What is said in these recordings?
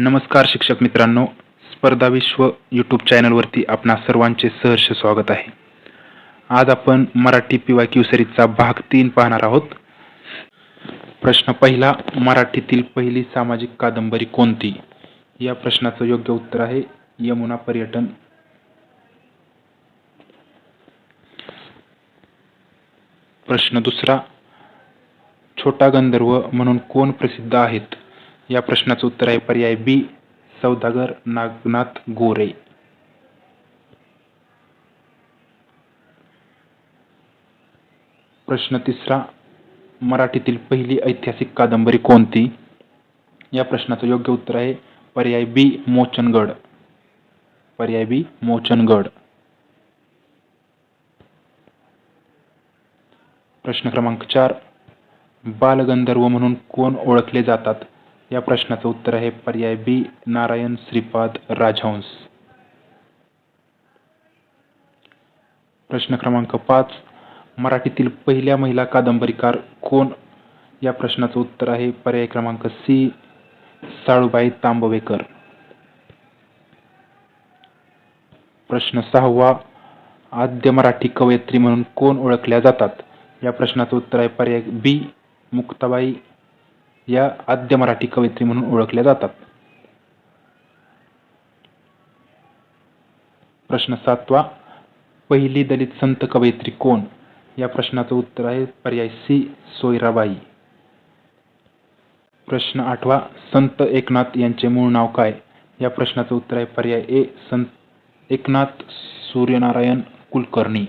नमस्कार शिक्षक मित्रांनो, स्पर्धा विश्व यूट्यूब चॅनलवरती आपणा सर्वांचे सहर्ष स्वागत आहे. आज आपण मराठी PYQ सिरीजचा भाग 3 पाहणार आहोत. प्रश्न पहिला, मराठीतील पहिली सामाजिक कादंबरी कोणती? या प्रश्नाचं योग्य उत्तर आहे यमुना पर्यटन. प्रश्न दुसरा, छोटा गंधर्व म्हणून कोण प्रसिद्ध आहेत? या प्रश्नाचं उत्तर आहे पर्याय बी, सौदागर नागनाथ गोरे. प्रश्न तिसरा, मराठीतील पहिली ऐतिहासिक कादंबरी कोणती? या प्रश्नाचं योग्य उत्तर आहे पर्याय बी, मोचनगड. पर्याय बी, मोचनगड. प्रश्न क्रमांक 4, बालगंधर्व म्हणून कोण ओळखले जातात? या प्रश्नाचं उत्तर आहे पर्याय बी, नारायण श्रीपाद राजहंस. प्रश्न क्रमांक 5, मराठीतील पहिल्या महिला कादंबरीकार कोण? या प्रश्नाचं उत्तर आहे पर्याय क्रमांक सी, साळूबाई तांबवेकर. प्रश्न 6, आद्य मराठी कवयित्री म्हणून कोण ओळखल्या जातात? या प्रश्नाचं उत्तर आहे पर्याय बी, मुक्ताबाई या आद्य मराठी कवयित्री म्हणून ओळखल्या जातात. प्रश्न 7, पहिली दलित संत कवयित्री कोण? या प्रश्नाचं उत्तर आहे पर्याय सी, सोयराबाई. प्रश्न 8, संत एकनाथ यांचे मूळ नाव काय? या प्रश्नाचं उत्तर आहे पर्याय ए, संत एकनाथ सूर्यनारायण कुलकर्णी.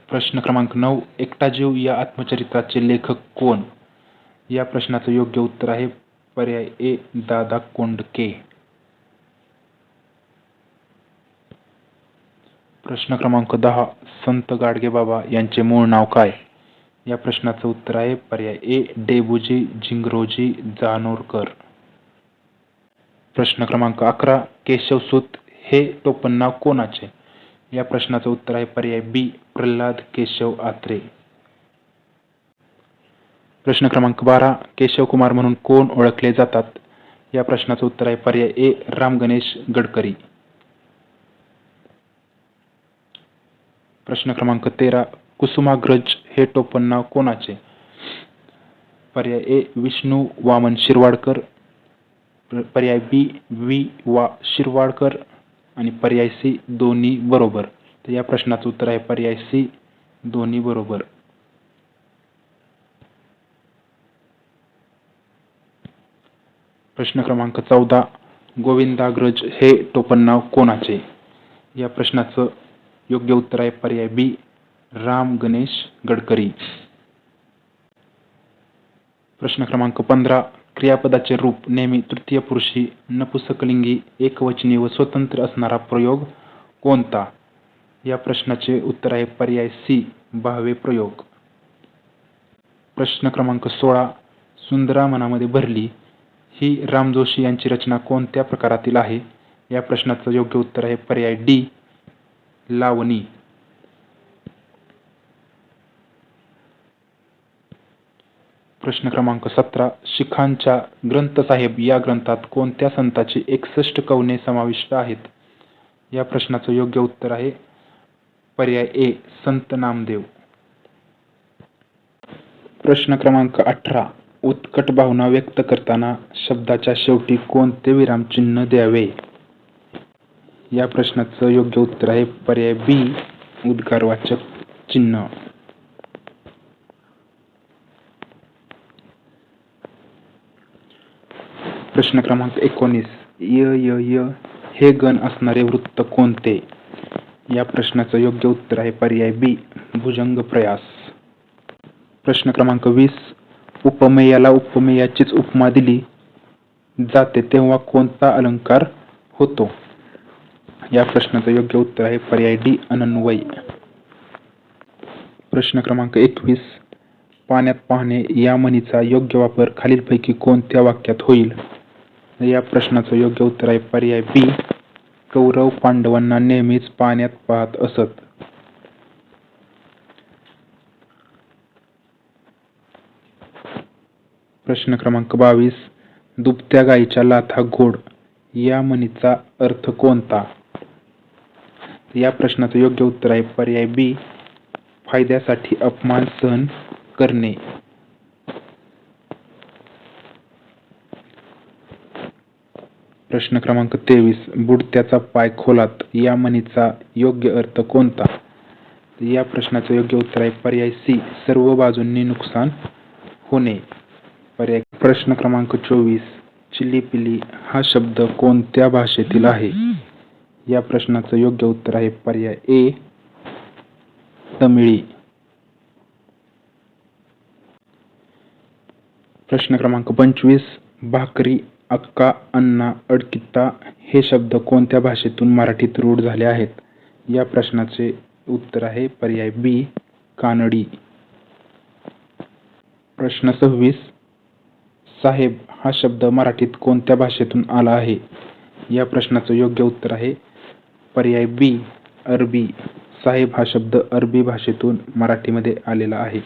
प्रश्न क्रमांक 9, एकटा जीव या आत्मचरित्राचे लेखक कोण? या प्रश्नाचं योग्य उत्तर आहे पर्याय ए, दादा कोंडके. प्रश्न क्रमांक 10, संत गाडगेबाबा यांचे मूळ नाव काय? या प्रश्नाचं उत्तर आहे पर्याय ए, डेबूजी झिंगरोजी जानोरकर. प्रश्न क्रमांक 11, केशवसूत हे टोपणनाव कोणाचे? या प्रश्नाचं उत्तर आहे पर्याय बी, प्रल्हाद केशव आत्रे. प्रश्न क्रमांक 12, केशवकुमार म्हणून कोण ओळखले जातात? या प्रश्नाचं उत्तर आहे पर्याय ए, राम गणेश गडकरी. प्रश्न क्रमांक 13, कुसुमाग्रज हे टोपणनाव कोणाचे? पर्याय ए, विष्णू वामन शिरवाडकर. पर्याय बी, वी वा शिरवाडकर आणि पर्याय सी, दोन्ही बरोबर. तर या प्रश्नाचं उत्तर आहे पर्याय सी, दोन्ही बरोबर. प्रश्न क्रमांक 14, गोविंदाग्रज हे टोपणनाव कोणाचे? या प्रश्नाचं योग्य उत्तर आहे पर्याय बी, राम गणेश गडकरी. प्रश्न क्रमांक 15, क्रियापदाचे रूप नेहमी तृतीय पुरुषी, नपुंसकलिंगी, एकवचनी व स्वतंत्र असणारा प्रयोग कोणता? या प्रश्नाचे उत्तर आहे पर्याय सी, बाह्य प्रयोग. प्रश्न क्रमांक 16, सुंदरा मनामध्ये भरली ही राम जोशी यांची रचना कोणत्या प्रकारातील आहे? या प्रश्नाचं योग्य उत्तर आहे पर्याय डी, लावणी. प्रश्न क्रमांक 17, शिखांच्या ग्रंथसाहेब या ग्रंथात कोणत्या संतांची 61 कवने समाविष्ट आहेत? या प्रश्नाचं योग्य उत्तर आहे पर्याय ए, संत नामदेव. प्रश्न क्रमांक 18, उत्कट भावना व्यक्त करताना शब्दाच्या शेवटी कोणते विरामचिन्ह द्यावे? या प्रश्नाचं योग्य उत्तर आहे पर्याय बी, उद्गारवाचक चिन्ह. प्रश्न क्रमांक 19, य य य हे गण असणारे वृत्त कोणते? या प्रश्नाचं योग्य उत्तर आहे पर्याय बी, भुजंग प्रयास. प्रश्न क्रमांक 20, उपमेयाला उपमेयाचीच उपमा दिली जाते तेव्हा कोणता अलंकार होतो? या प्रश्नाचं योग्य उत्तर आहे पर्याय डी, अनन्वय. प्रश्न क्रमांक 21, पाण्यात पाहणे या म्हणीचा योग्य वापर खालीलपैकी कोणत्या वाक्यात होईल? या प्रश्नाचं योग्य उत्तर आहे पर्याय बी, कौरव पांडवांना नेहमीच पाण्यात पाहत असत. प्रश्न क्रमांक 22. दुभत्या गाईच्या लाथा गोड या म्हणीचा अर्थ कोणता? या प्रश्नाचं योग्य उत्तर आहे पर्याय बी, फायद्यासाठी अपमान सहन करणे. प्रश्न क्रमांक 23. बुडत्याचा पाय खोलात या म्हणीचा योग्य अर्थ कोणता? या प्रश्नाचं योग्य उत्तर आहे पर्याय सी, सर्व बाजूंनी नुकसान होणे. प्रश्न क्रमांक 24. चिलीपिली हा शब्द कोणत्या भाषेतील आहे? या प्रश्नाचं योग्य उत्तर आहे पर्याय ए, तमिळी. प्रश्न क्रमांक 25. भाकरी, अक्का, अण्णा, अडकित्ता हे शब्द कोणत्या भाषेतून मराठीत रूढ झाले आहेत? या प्रश्नाचे उत्तर आहे पर्याय बी, कानडी. प्रश्न 26. साहेब हा शब्द मराठीत कोणत्या भाषेतून आला आहे? या प्रश्नाचं योग्य उत्तर आहे पर्याय बी, अरबी. साहेब हा शब्द अरबी भाषेतून मराठीमध्ये आलेला आहे.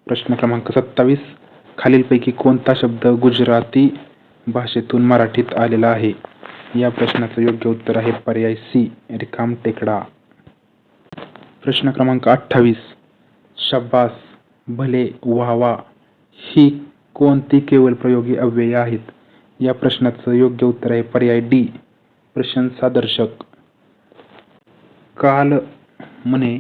प्रश्न क्रमांक 27. खालीलपैकी कोणता शब्द गुजराती भाषेतून मराठीत आलेला आहे? या प्रश्नाचं योग्य उत्तर आहे पर्याय सी, रिकामटेकडा. प्रश्न क्रमांक 28. शाब्बास, भले, वाह वाह ही कोणती केवळ प्रयोगी अव्यये आहेत? या प्रश्नाचं योग्य उत्तर आहे पर्याय डी, प्रशंसादर्शक. काल म्हणे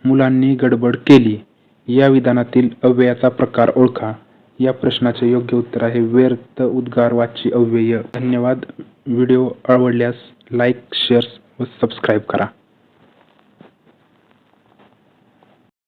मुलांनी गडबड केली या विधानातील अव्ययाचा प्रकार ओळखा. या प्रश्नाचे योग्य उत्तर आहे व्यर्थ उद्गारवाची अव्यय. धन्यवाद. व्हिडिओ आवडल्यास लाईक, शेअर व सबस्क्राईब करा.